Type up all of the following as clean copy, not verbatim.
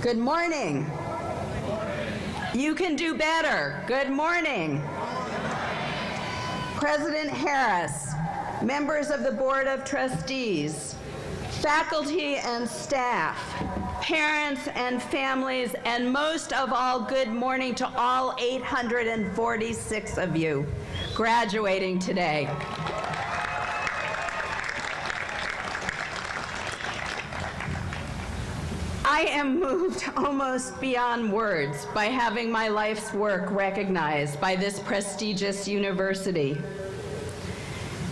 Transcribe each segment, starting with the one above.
Good morning. You can do better. Good morning. President Harris, members of the Board of Trustees, faculty and staff, parents and families, and most of all, good morning to all 846 of you graduating today. I am moved almost beyond words by having my life's work recognized by this prestigious university.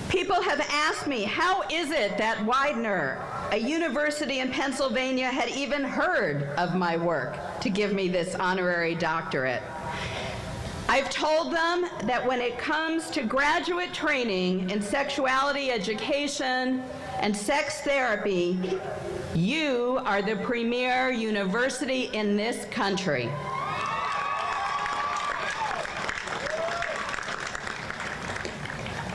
People have asked me, how is it that Widener, a university in Pennsylvania, had even heard of my work to give me this honorary doctorate? I've told them that when it comes to graduate training in sexuality education and sex therapy, you are the premier university in this country.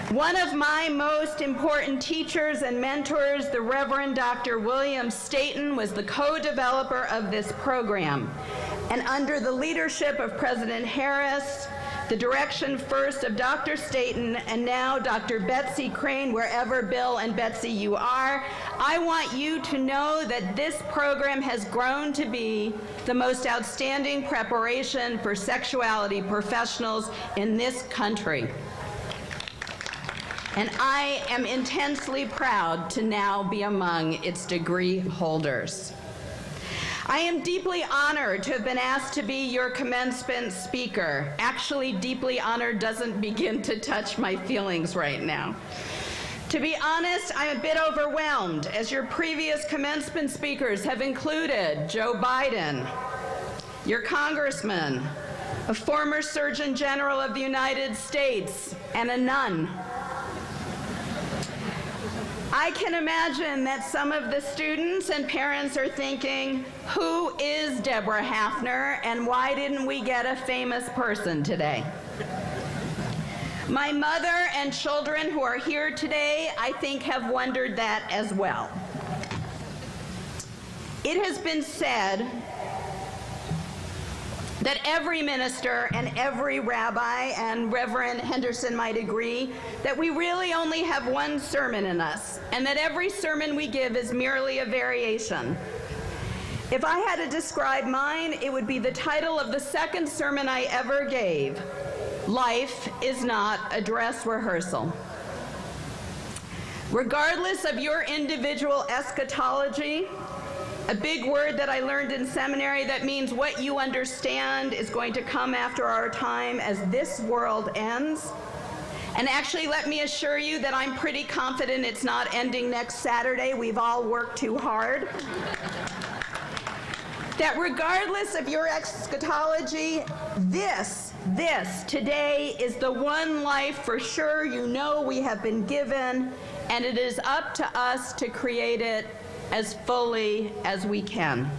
One of my most important teachers and mentors, the Reverend Dr. William Staton, was the co-developer of this program. And under the leadership of President Harris, the direction first of Dr. Staton and now Dr. Betsy Crane, wherever Bill and Betsy you are, I want you to know that this program has grown to be the most outstanding preparation for sexuality professionals in this country. And I am intensely proud to now be among its degree holders. I am deeply honored to have been asked to be your commencement speaker. Actually, deeply honored doesn't begin to touch my feelings right now. To be honest, I'm a bit overwhelmed, as your previous commencement speakers have included Joe Biden, your congressman, a former Surgeon General of the United States, and a nun. I can imagine that some of the students and parents are thinking, who is Debra Haffner and why didn't we get a famous person today? My mother and children who are here today, I think, have wondered that as well. It has been said that every minister and every rabbi, and Reverend Henderson might agree, that we really only have one sermon in us, and that every sermon we give is merely a variation. If I had to describe mine, it would be the title of the second sermon I ever gave, Life is Not a Dress Rehearsal. Regardless of your individual eschatology, a big word that I learned in seminary that means what you understand is going to come after our time as this world ends. And actually, let me assure you that I'm pretty confident it's not ending next Saturday. We've all worked too hard. That regardless of your eschatology, this today is the one life for sure you know we have been given, and it is up to us to create it as fully as we can.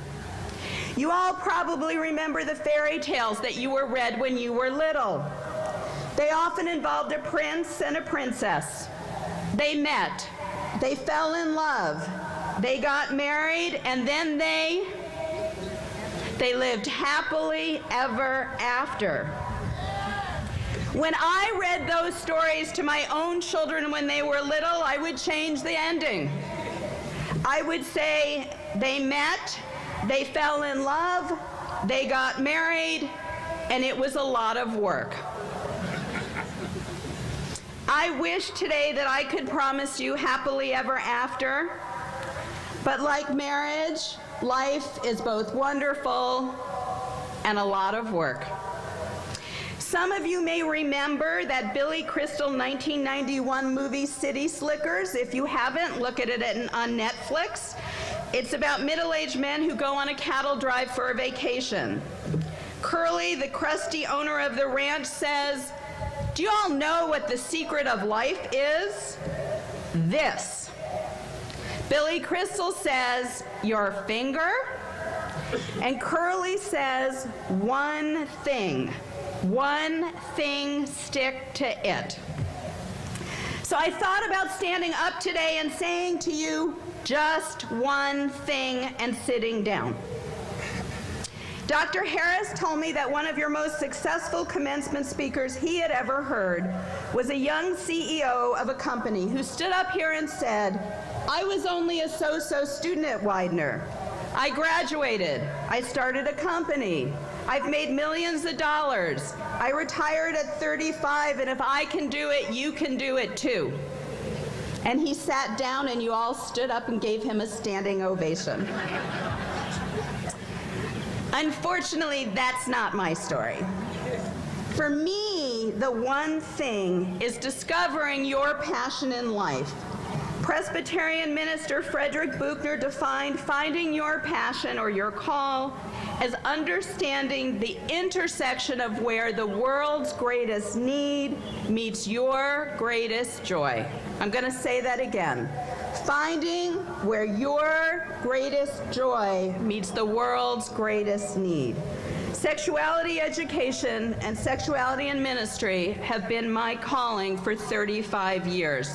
You all probably remember the fairy tales that you were read when you were little. They often involved a prince and a princess. They met, they fell in love, they got married, and then they lived happily ever after. When I read those stories to my own children when they were little, I would change the ending. I would say they met, they fell in love, they got married, and it was a lot of work. I wish today that I could promise you happily ever after, but like marriage, life is both wonderful and a lot of work. Some of you may remember that Billy Crystal 1991 movie City Slickers. If you haven't, look at it on Netflix. It's about middle-aged men who go on a cattle drive for a vacation. Curly, the crusty owner of the ranch, says, "Do you all know what the secret of life is? This." Billy Crystal says, "Your finger?" And Curly says, "One thing. One thing, stick to it." So I thought about standing up today and saying to you, just one thing, and sitting down. Dr. Harris told me that one of your most successful commencement speakers he had ever heard was a young CEO of a company who stood up here and said, "I was only a so-so student at Widener. I graduated. I started a company. I've made millions of dollars. I retired at 35, and if I can do it, you can do it too." And he sat down, and you all stood up and gave him a standing ovation. Unfortunately, that's not my story. For me, the one thing is discovering your passion in life. Presbyterian minister Frederick Buechner defined finding your passion or your call as understanding the intersection of where the world's greatest need meets your greatest joy. I'm going to say that again. Finding where your greatest joy meets the world's greatest need. Sexuality education and sexuality in ministry have been my calling for 35 years.